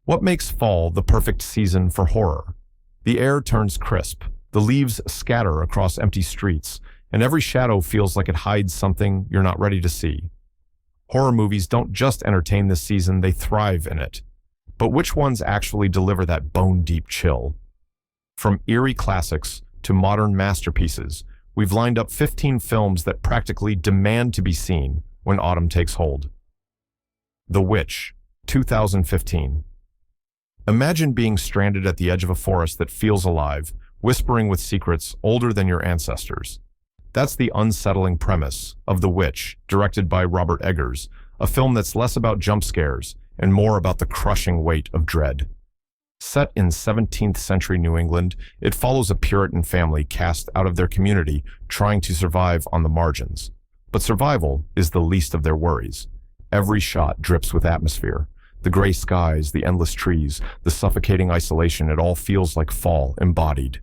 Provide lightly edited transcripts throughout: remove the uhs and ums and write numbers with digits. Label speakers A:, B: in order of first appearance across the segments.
A: What makes fall the perfect season for horror? The air turns crisp, the leaves scatter across empty streets, and every shadow feels like it hides something you're not ready to see. Horror movies don't just entertain this season, they thrive in it. But which ones actually deliver that bone-deep chill? From eerie classics to modern masterpieces, we've lined up 15 films that practically demand to be seen when autumn takes hold. The Witch, 2015. Imagine being stranded at the edge of a forest that feels alive, whispering with secrets older than your ancestors. That's the unsettling premise of The Witch, directed by Robert Eggers, a film that's less about jump scares and more about the crushing weight of dread. Set in 17th century New England, it follows a Puritan family cast out of their community trying to survive on the margins. But survival is the least of their worries. Every shot drips with atmosphere. The gray skies, the endless trees, the suffocating isolation, it all feels like fall embodied.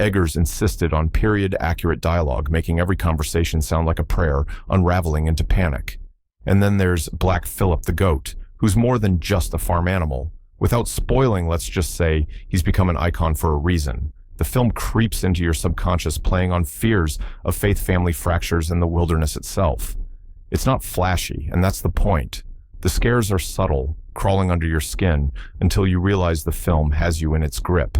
A: Eggers insisted on period-accurate dialogue, making every conversation sound like a prayer, unraveling into panic. And then there's Black Phillip the goat, who's more than just a farm animal. Without spoiling, let's just say he's become an icon for a reason. The film creeps into your subconscious, playing on fears of faith-family fractures in the wilderness itself. It's not flashy, and that's the point. The scares are subtle, crawling under your skin, until you realize the film has you in its grip.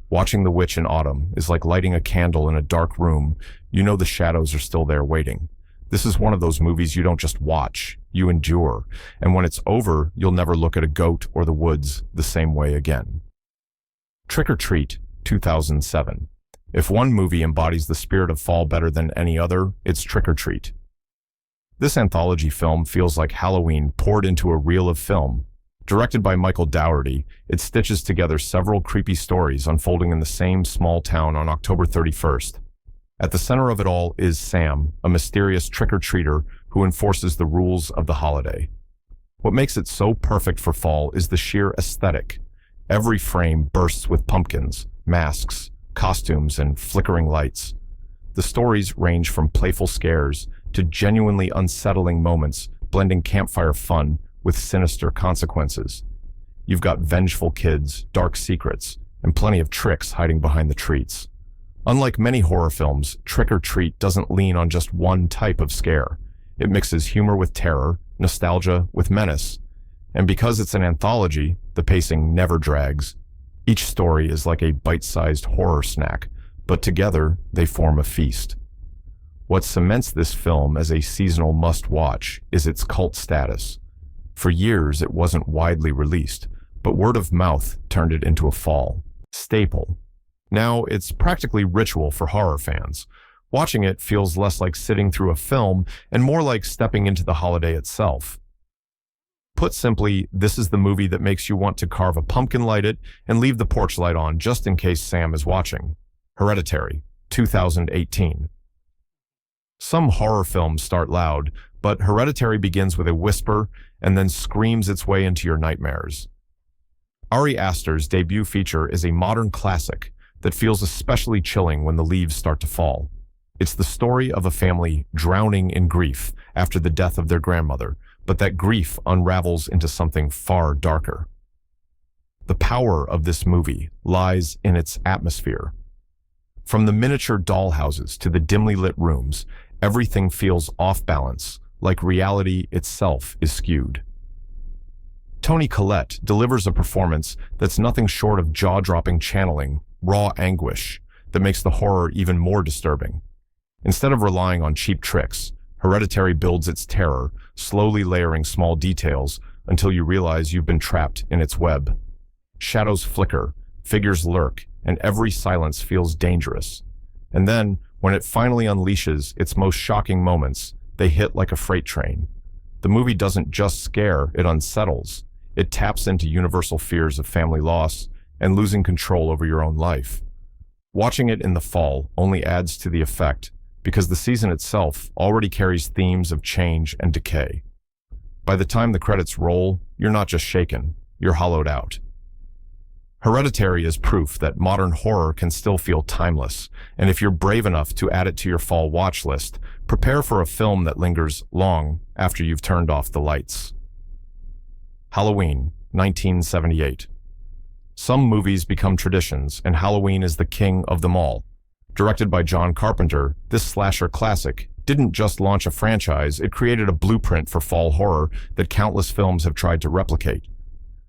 A: Watching The Witch in autumn is like lighting a candle in a dark room. You know the shadows are still there waiting. This is one of those movies you don't just watch, you endure. And when it's over, you'll never look at a goat or the woods the same way again. Trick or Treat, 2007. If one movie embodies the spirit of fall better than any other, it's Trick or Treat. This anthology film feels like Halloween poured into a reel of film. Directed by Michael Dougherty, it stitches together several creepy stories unfolding in the same small town on October 31st. At the center of it all is Sam, a mysterious trick-or-treater who enforces the rules of the holiday. What makes it so perfect for fall is the sheer aesthetic. Every frame bursts with pumpkins, masks, costumes, and flickering lights. The stories range from playful scares to genuinely unsettling moments, blending campfire fun with sinister consequences. You've got vengeful kids, dark secrets, and plenty of tricks hiding behind the treats. Unlike many horror films, Trick or Treat doesn't lean on just one type of scare. It mixes humor with terror, nostalgia with menace. And because it's an anthology, the pacing never drags. Each story is like a bite-sized horror snack, but together they form a feast. What cements this film as a seasonal must-watch is its cult status. For years, it wasn't widely released, but word of mouth turned it into a fall staple. Now, it's practically ritual for horror fans. Watching it feels less like sitting through a film and more like stepping into the holiday itself. Put simply, this is the movie that makes you want to carve a pumpkin, light it, and leave the porch light on just in case Sam is watching. Hereditary, 2018. Some horror films start loud, but Hereditary begins with a whisper and then screams its way into your nightmares. Ari Aster's debut feature is a modern classic that feels especially chilling when the leaves start to fall. It's the story of a family drowning in grief after the death of their grandmother, but that grief unravels into something far darker. The power of this movie lies in its atmosphere. From the miniature dollhouses to the dimly lit rooms, everything feels off balance, like reality itself is skewed. Toni Collette delivers a performance that's nothing short of jaw-dropping channeling, raw anguish, that makes the horror even more disturbing. Instead of relying on cheap tricks, Hereditary builds its terror, slowly layering small details until you realize you've been trapped in its web. Shadows flicker, figures lurk, and every silence feels dangerous. And then, when it finally unleashes its most shocking moments, they hit like a freight train. The movie doesn't just scare, it unsettles. It taps into universal fears of family loss and losing control over your own life. Watching it in the fall only adds to the effect because the season itself already carries themes of change and decay. By the time the credits roll, you're not just shaken, you're hollowed out. Hereditary is proof that modern horror can still feel timeless, and if you're brave enough to add it to your fall watch list, prepare for a film that lingers long after you've turned off the lights. Halloween, 1978. Some movies become traditions, and Halloween is the king of them all. Directed by John Carpenter, this slasher classic didn't just launch a franchise, it created a blueprint for fall horror that countless films have tried to replicate.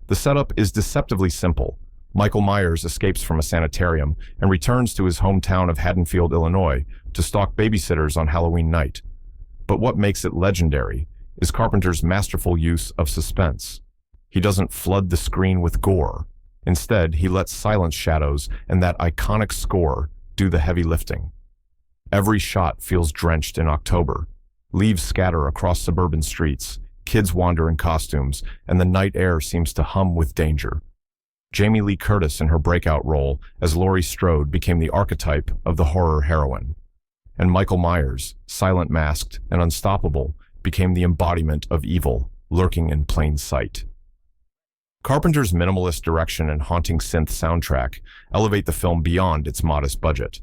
A: The setup is deceptively simple. Michael Myers escapes from a sanitarium and returns to his hometown of Haddonfield, Illinois, to stalk babysitters on Halloween night. But what makes it legendary is Carpenter's masterful use of suspense. He doesn't flood the screen with gore. Instead, he lets silent shadows and that iconic score do the heavy lifting. Every shot feels drenched in October. Leaves scatter across suburban streets, kids wander in costumes, and the night air seems to hum with danger. Jamie Lee Curtis in her breakout role as Laurie Strode became the archetype of the horror heroine. And Michael Myers, silent masked and unstoppable, became the embodiment of evil, lurking in plain sight. Carpenter's minimalist direction and haunting synth soundtrack elevate the film beyond its modest budget.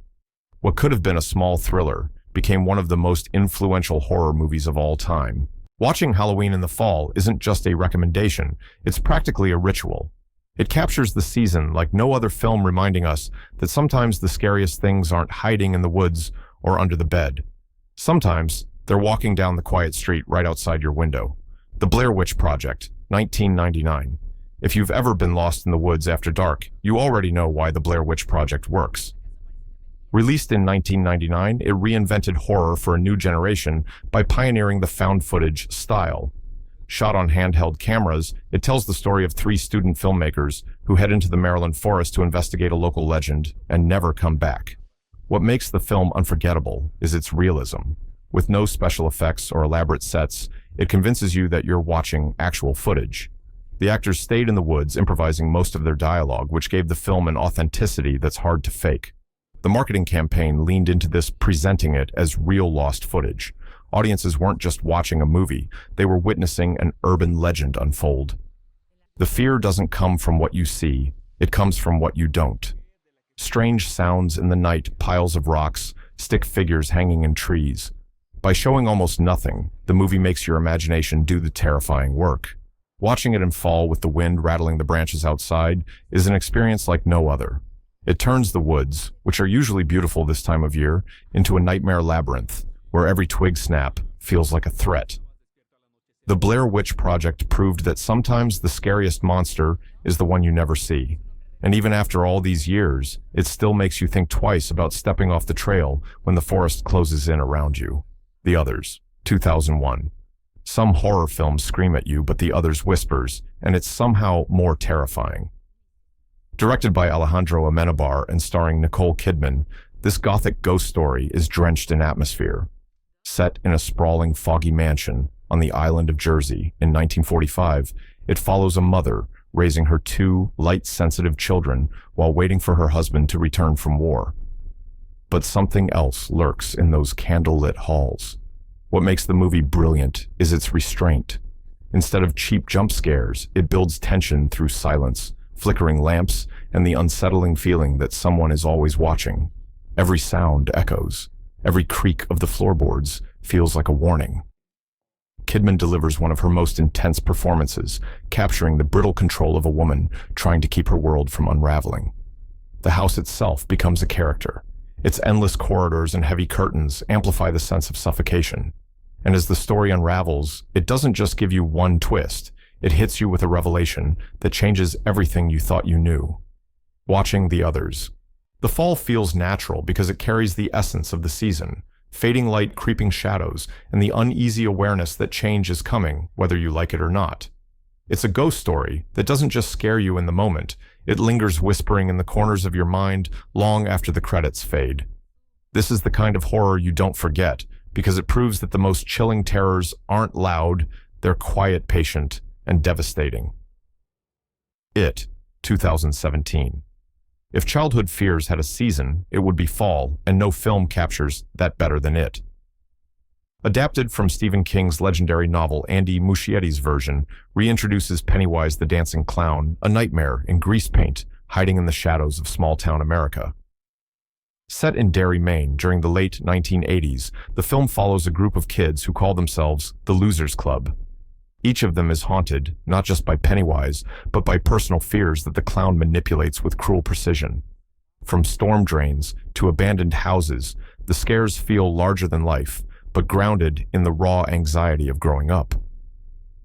A: What could have been a small thriller became one of the most influential horror movies of all time. Watching Halloween in the fall isn't just a recommendation, it's practically a ritual. It captures the season like no other film, reminding us that sometimes the scariest things aren't hiding in the woods or under the bed. Sometimes they're walking down the quiet street right outside your window. The Blair Witch Project, 1999. If you've ever been lost in the woods after dark, you already know why the Blair Witch Project works. Released in 1999, it reinvented horror for a new generation by pioneering the found footage style. Shot on handheld cameras, it tells the story of three student filmmakers who head into the Maryland forest to investigate a local legend and never come back. What makes the film unforgettable is its realism. With no special effects or elaborate sets, it convinces you that you're watching actual footage. The actors stayed in the woods, improvising most of their dialogue, which gave the film an authenticity that's hard to fake. The marketing campaign leaned into this, presenting it as real lost footage. Audiences weren't just watching a movie, they were witnessing an urban legend unfold. The fear doesn't come from what you see, it comes from what you don't. Strange sounds in the night, piles of rocks, stick figures hanging in trees. By showing almost nothing, the movie makes your imagination do the terrifying work. Watching it in fall with the wind rattling the branches outside is an experience like no other. It turns the woods, which are usually beautiful this time of year, into a nightmare labyrinth, where every twig snap feels like a threat. The Blair Witch Project proved that sometimes the scariest monster is the one you never see. And even after all these years, it still makes you think twice about stepping off the trail when the forest closes in around you. The Others, 2001. Some horror films scream at you, but The Others whispers, and it's somehow more terrifying. Directed by Alejandro Amenabar and starring Nicole Kidman, this gothic ghost story is drenched in atmosphere. Set in a sprawling, foggy mansion on the island of Jersey in 1945, it follows a mother raising her two light-sensitive children while waiting for her husband to return from war. But something else lurks in those candlelit halls. What makes the movie brilliant is its restraint. Instead of cheap jump scares, it builds tension through silence, flickering lamps, and the unsettling feeling that someone is always watching. Every sound echoes. Every creak of the floorboards feels like a warning. Kidman delivers one of her most intense performances, capturing the brittle control of a woman trying to keep her world from unraveling. The house itself becomes a character. Its endless corridors and heavy curtains amplify the sense of suffocation. And as the story unravels, it doesn't just give you one twist, it hits you with a revelation that changes everything you thought you knew. Watching The Others. The fall feels natural because it carries the essence of the season, fading light, creeping shadows, and the uneasy awareness that change is coming, whether you like it or not. It's a ghost story that doesn't just scare you in the moment, it lingers whispering in the corners of your mind long after the credits fade. This is the kind of horror you don't forget, because it proves that the most chilling terrors aren't loud, they're quiet, patient, and devastating. It, 2017. If childhood fears had a season, it would be fall, and no film captures that better than it. Adapted from Stephen King's legendary novel, Andy Muschietti's version reintroduces Pennywise the Dancing Clown, a nightmare in grease paint, hiding in the shadows of small-town America. Set in Derry, Maine during the late 1980s, the film follows a group of kids who call themselves the Losers Club. Each of them is haunted, not just by Pennywise, but by personal fears that the clown manipulates with cruel precision. From storm drains to abandoned houses, the scares feel larger than life, but grounded in the raw anxiety of growing up.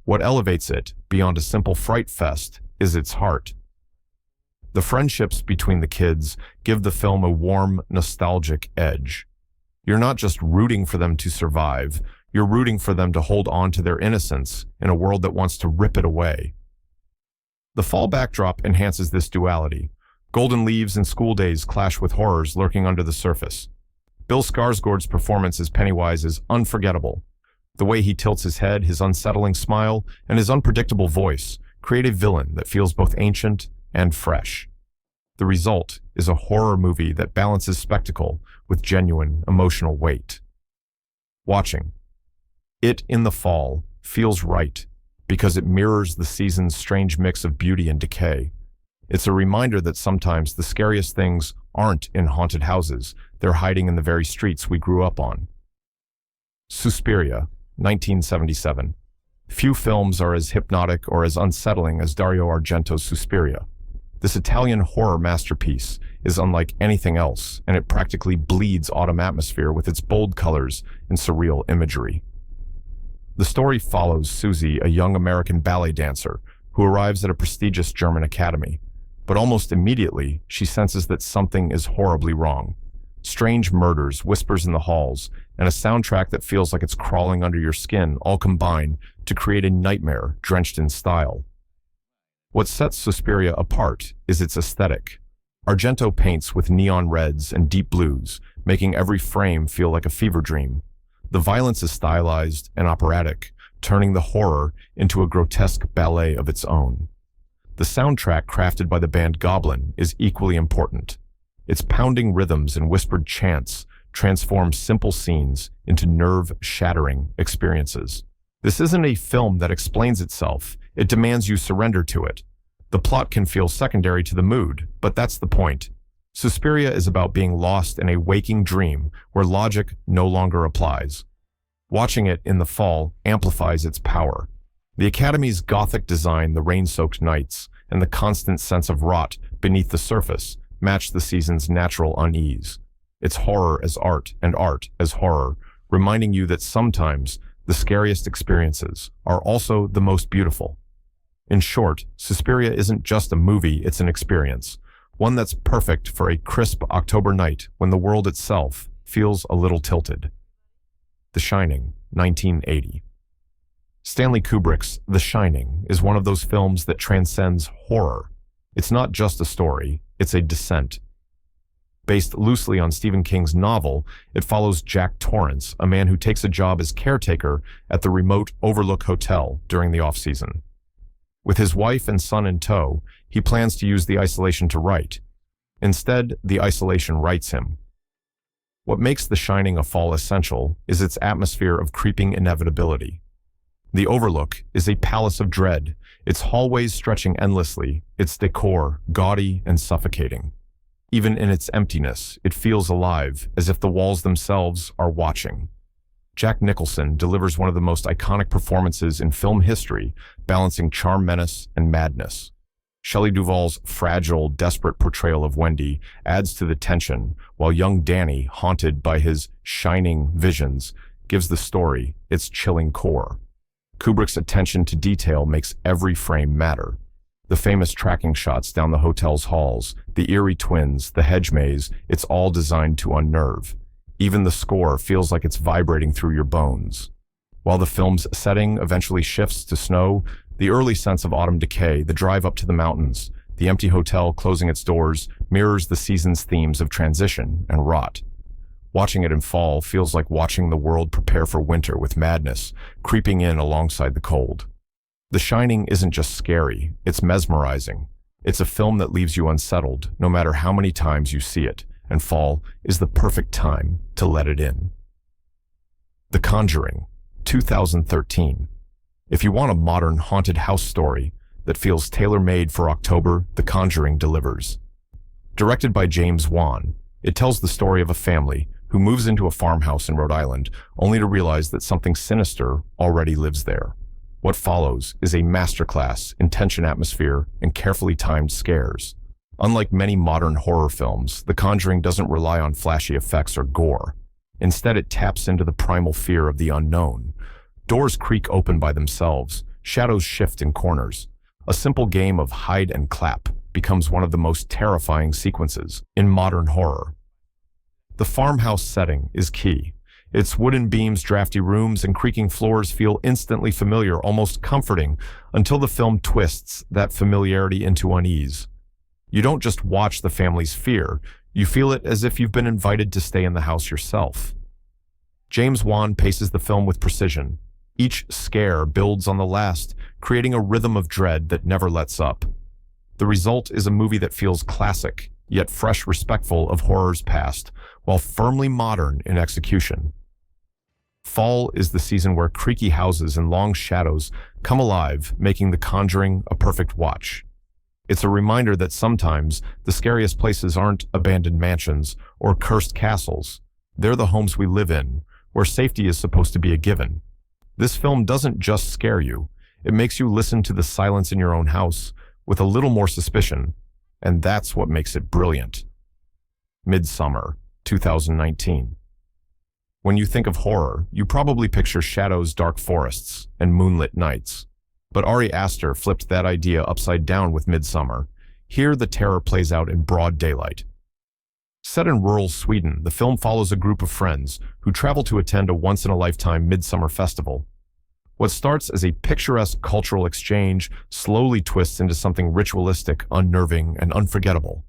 A: What elevates it, beyond a simple fright fest, is its heart. The friendships between the kids give the film a warm, nostalgic edge. You're not just rooting for them to survive, you're rooting for them to hold on to their innocence in a world that wants to rip it away. The fall backdrop enhances this duality. Golden leaves and school days clash with horrors lurking under the surface. Bill Skarsgård's performance as Pennywise is unforgettable. The way he tilts his head, his unsettling smile, and his unpredictable voice create a villain that feels both ancient and fresh. The result is a horror movie that balances spectacle with genuine emotional weight. Watching It in the Fall feels right because it mirrors the season's strange mix of beauty and decay. It's a reminder that sometimes the scariest things aren't in haunted houses, they're hiding in the very streets we grew up on. Suspiria, 1977. Few films are as hypnotic or as unsettling as Dario Argento's Suspiria. This Italian horror masterpiece is unlike anything else, and it practically bleeds autumn atmosphere with its bold colors and surreal imagery. The story follows Susie, a young American ballet dancer, who arrives at a prestigious German academy. But almost immediately, she senses that something is horribly wrong. Strange murders, whispers in the halls, and a soundtrack that feels like it's crawling under your skin all combine to create a nightmare drenched in style. What sets Suspiria apart is its aesthetic. Argento paints with neon reds and deep blues, making every frame feel like a fever dream. The violence is stylized and operatic, turning the horror into a grotesque ballet of its own. The soundtrack crafted by the band Goblin is equally important. Its pounding rhythms and whispered chants transform simple scenes into nerve-shattering experiences. This isn't a film that explains itself, it demands you surrender to it. The plot can feel secondary to the mood, but that's the point. Suspiria is about being lost in a waking dream where logic no longer applies. Watching it in the fall amplifies its power. The Academy's gothic design, the rain-soaked nights, and the constant sense of rot beneath the surface match the season's natural unease. It's horror as art and art as horror, reminding you that sometimes the scariest experiences are also the most beautiful. In short, Suspiria isn't just a movie, it's an experience. One that's perfect for a crisp October night when the world itself feels a little tilted. The Shining, 1980. Stanley Kubrick's The Shining is one of those films that transcends horror. It's not just a story, it's a descent. Based loosely on Stephen King's novel, it follows Jack Torrance, a man who takes a job as caretaker at the remote Overlook Hotel during the off-season. With his wife and son in tow, he plans to use the isolation to write. Instead, the isolation writes him. What makes The Shining a fall essential is its atmosphere of creeping inevitability. The Overlook is a palace of dread, its hallways stretching endlessly, its decor gaudy and suffocating. Even in its emptiness, it feels alive, as if the walls themselves are watching. Jack Nicholson delivers one of the most iconic performances in film history, balancing charm, menace, and madness. Shelley Duvall's fragile, desperate portrayal of Wendy adds to the tension, while young Danny, haunted by his shining visions, gives the story its chilling core. Kubrick's attention to detail makes every frame matter. The famous tracking shots down the hotel's halls, the eerie twins, the hedge maze, it's all designed to unnerve. Even the score feels like it's vibrating through your bones. While the film's setting eventually shifts to snow, the early sense of autumn decay, the drive up to the mountains, the empty hotel closing its doors, mirrors the season's themes of transition and rot. Watching it in fall feels like watching the world prepare for winter with madness, creeping in alongside the cold. The Shining isn't just scary, it's mesmerizing. It's a film that leaves you unsettled, no matter how many times you see it, and fall is the perfect time to let it in. The Conjuring, 2013. If you want a modern haunted house story that feels tailor-made for October, The Conjuring delivers. Directed by James Wan, it tells the story of a family who moves into a farmhouse in Rhode Island only to realize that something sinister already lives there. What follows is a masterclass in tension atmosphere and carefully timed scares. Unlike many modern horror films, The Conjuring doesn't rely on flashy effects or gore. Instead, it taps into the primal fear of the unknown. Doors creak open by themselves, shadows shift in corners. A simple game of hide and clap becomes one of the most terrifying sequences in modern horror. The farmhouse setting is key. Its wooden beams, drafty rooms, and creaking floors feel instantly familiar, almost comforting, until the film twists that familiarity into unease. You don't just watch the family's fear, you feel it as if you've been invited to stay in the house yourself. James Wan paces the film with precision. Each scare builds on the last, creating a rhythm of dread that never lets up. The result is a movie that feels classic, yet fresh, respectful of horror's past, while firmly modern in execution. Fall is the season where creaky houses and long shadows come alive, making The Conjuring a perfect watch. It's a reminder that sometimes the scariest places aren't abandoned mansions or cursed castles. They're the homes we live in, where safety is supposed to be a given. This film doesn't just scare you, it makes you listen to the silence in your own house with a little more suspicion, and that's what makes it brilliant. Midsommar, 2019. When you think of horror, you probably picture shadows, dark forests, and moonlit nights. But Ari Aster flipped that idea upside down with Midsommar. Here, the terror plays out in broad daylight. Set in rural Sweden, the film follows a group of friends who travel to attend a once-in-a-lifetime midsummer festival. What starts as a picturesque cultural exchange slowly twists into something ritualistic, unnerving, and unforgettable.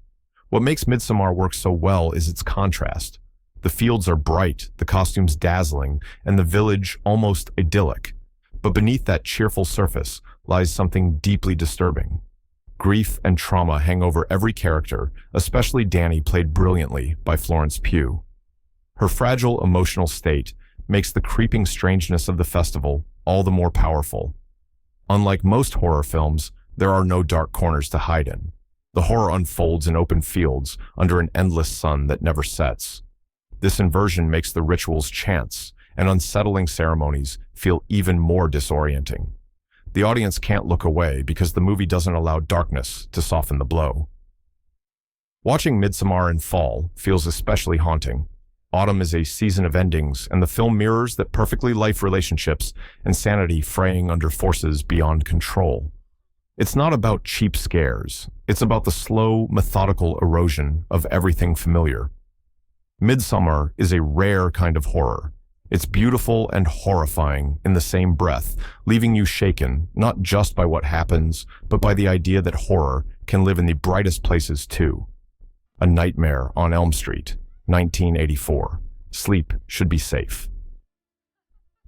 A: What makes Midsommar work so well is its contrast. The fields are bright, the costumes dazzling, and the village almost idyllic. But beneath that cheerful surface lies something deeply disturbing. Grief and trauma hang over every character, especially Danny, played brilliantly by Florence Pugh. Her fragile emotional state makes the creeping strangeness of the festival all the more powerful. Unlike most horror films, there are no dark corners to hide in. The horror unfolds in open fields under an endless sun that never sets. This inversion makes the rituals, chants, and unsettling ceremonies feel even more disorienting. The audience can't look away because the movie doesn't allow darkness to soften the blow. Watching Midsommar in fall feels especially haunting. Autumn is a season of endings, and the film mirrors that perfectly: life, relationships, and sanity fraying under forces beyond control. It's not about cheap scares. It's about the slow, methodical erosion of everything familiar. Midsommar is a rare kind of horror. It's beautiful and horrifying in the same breath, leaving you shaken, not just by what happens, but by the idea that horror can live in the brightest places too. A Nightmare on Elm Street, 1984. Sleep should be safe.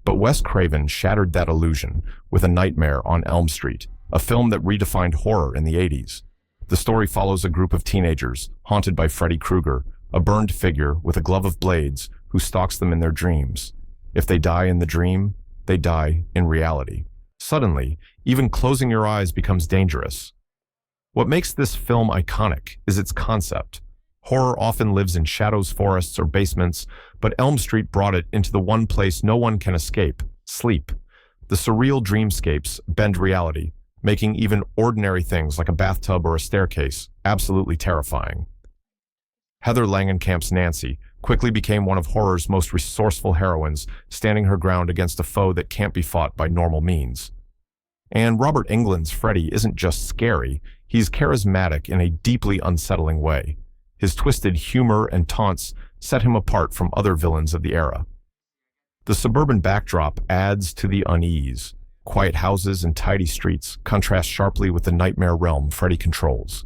A: But Wes Craven shattered that illusion with A Nightmare on Elm Street, a film that redefined horror in the 80s. The story follows a group of teenagers haunted by Freddy Krueger, a burned figure with a glove of blades who stalks them in their dreams. If they die in the dream, they die in reality. Suddenly, even closing your eyes becomes dangerous. What makes this film iconic is its concept. Horror often lives in shadows, forests, or basements, but Elm Street brought it into the one place no one can escape: sleep. The surreal dreamscapes bend reality, making even ordinary things like a bathtub or a staircase absolutely terrifying. Heather Langenkamp's Nancy quickly became one of horror's most resourceful heroines, standing her ground against a foe that can't be fought by normal means. And Robert Englund's Freddy isn't just scary, he's charismatic in a deeply unsettling way. His twisted humor and taunts set him apart from other villains of the era. The suburban backdrop adds to the unease. Quiet houses and tidy streets contrast sharply with the nightmare realm Freddy controls.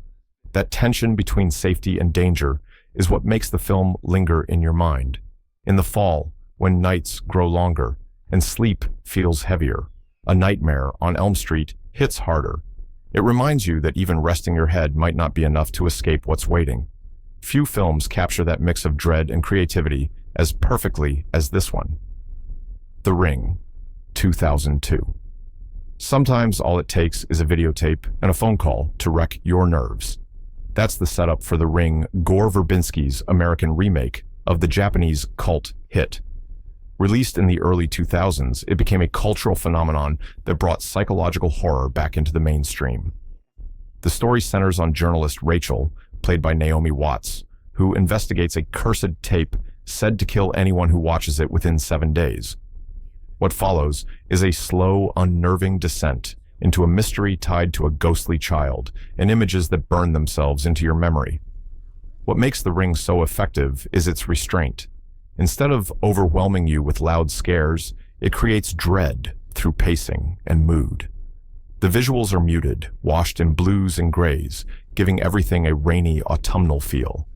A: That tension between safety and danger is what makes the film linger in your mind. In the fall, when nights grow longer and sleep feels heavier, A Nightmare on Elm Street hits harder. It reminds you that even resting your head might not be enough to escape what's waiting. Few films capture that mix of dread and creativity as perfectly as this one. The Ring, 2002. Sometimes all it takes is a videotape and a phone call to wreck your nerves. That's the setup for The Ring, Gore Verbinski's American remake of the Japanese cult hit. Released in the early 2000s, it became a cultural phenomenon that brought psychological horror back into the mainstream. The story centers on journalist Rachel, played by Naomi Watts, who investigates a cursed tape said to kill anyone who watches it within 7 days. What follows is a slow, unnerving descent into a mystery tied to a ghostly child and images that burn themselves into your memory. What makes The Ring so effective is its restraint. Instead of overwhelming you with loud scares, it creates dread through pacing and mood. The visuals are muted, washed in blues and grays, giving everything a rainy autumnal feel.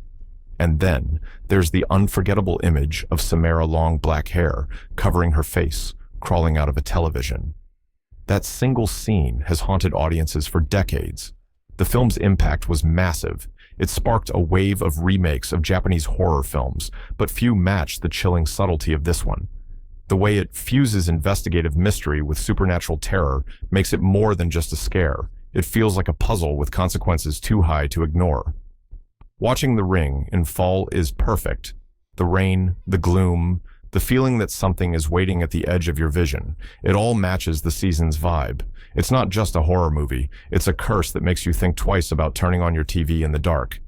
A: And then there's the unforgettable image of Samara long black hair covering her face, crawling out of a television. That single scene has haunted audiences for decades. The film's impact was massive. It sparked a wave of remakes of Japanese horror films, but few matched the chilling subtlety of this one. The way it fuses investigative mystery with supernatural terror makes it more than just a scare. It feels like a puzzle with consequences too high to ignore. Watching The Ring in fall is perfect. The rain, the gloom, the feeling that something is waiting at the edge of your vision. It all matches the season's vibe. It's not just a horror movie, it's a curse that makes you think twice about turning on your TV in the dark.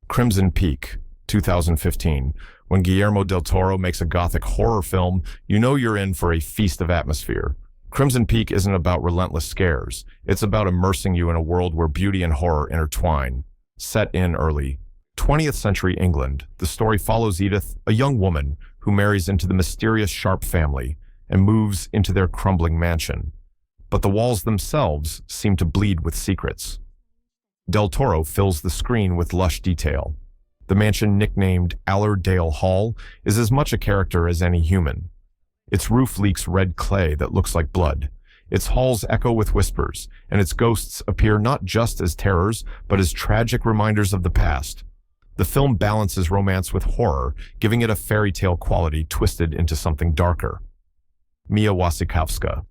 A: Crimson Peak, 2015. When Guillermo del Toro makes a gothic horror film, you know you're in for a feast of atmosphere. Crimson Peak isn't about relentless scares. It's about immersing you in a world where beauty and horror intertwine. Set in early 20th century England, the story follows Edith, a young woman who marries into the mysterious Sharp family and moves into their crumbling mansion. But the walls themselves seem to bleed with secrets. Del Toro fills the screen with lush detail. The mansion, nicknamed Allerdale Hall, is as much a character as any human. Its roof leaks red clay that looks like blood. Its halls echo with whispers, and its ghosts appear not just as terrors, but as tragic reminders of the past. The film balances romance with horror, giving it a fairy tale quality twisted into something darker. Mia Wasikowska.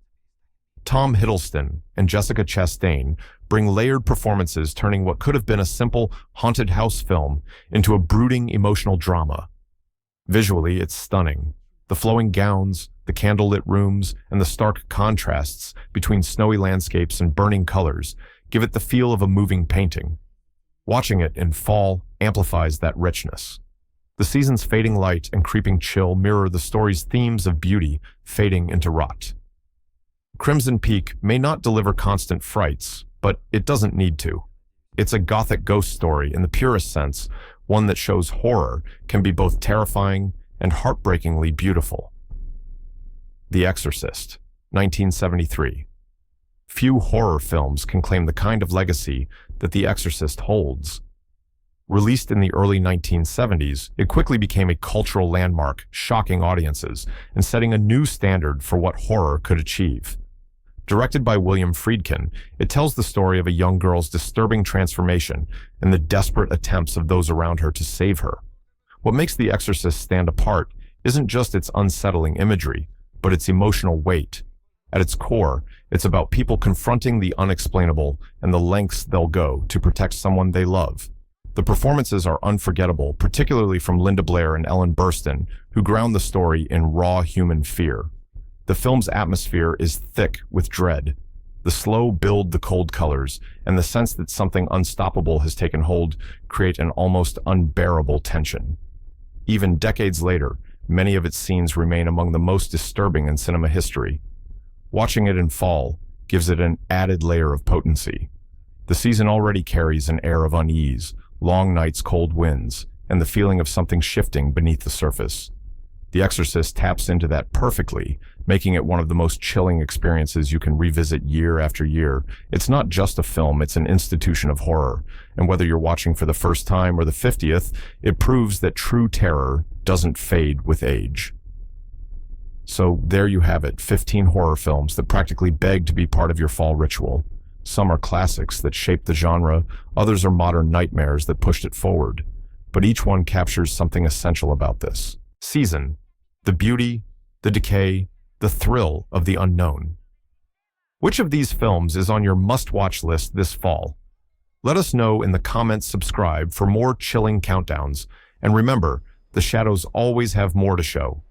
A: Tom Hiddleston and Jessica Chastain bring layered performances, turning what could have been a simple haunted house film into a brooding emotional drama. Visually, it's stunning. The flowing gowns, the candlelit rooms, and the stark contrasts between snowy landscapes and burning colors give it the feel of a moving painting. Watching it in fall amplifies that richness. The season's fading light and creeping chill mirror the story's themes of beauty fading into rot. Crimson Peak may not deliver constant frights, but it doesn't need to. It's a gothic ghost story in the purest sense, one that shows horror can be both terrifying and heartbreakingly beautiful. The Exorcist, 1973. Few horror films can claim the kind of legacy that The Exorcist holds. Released in the early 1970s, it quickly became a cultural landmark, shocking audiences and setting a new standard for what horror could achieve. Directed by William Friedkin, it tells the story of a young girl's disturbing transformation and the desperate attempts of those around her to save her. What makes The Exorcist stand apart isn't just its unsettling imagery, but its emotional weight. At its core, it's about people confronting the unexplainable and the lengths they'll go to protect someone they love. The performances are unforgettable, particularly from Linda Blair and Ellen Burstyn, who ground the story in raw human fear. The film's atmosphere is thick with dread. The slow build, the cold colors, and the sense that something unstoppable has taken hold create an almost unbearable tension. Even decades later, many of its scenes remain among the most disturbing in cinema history. Watching it in fall gives it an added layer of potency. The season already carries an air of unease, long nights, cold winds, and the feeling of something shifting beneath the surface. The Exorcist taps into that perfectly, making it one of the most chilling experiences you can revisit year after year. It's not just a film, it's an institution of horror. And whether you're watching for the first time or the 50th, it proves that true terror doesn't fade with age. So there you have it, 15 horror films that practically beg to be part of your fall ritual. Some are classics that shaped the genre, others are modern nightmares that pushed it forward. But each one captures something essential about this season: the beauty, the decay, the thrill of the unknown. Which of these films is on your must-watch list this fall? Let us know in the comments. Subscribe for more chilling countdowns. And remember, the shadows always have more to show.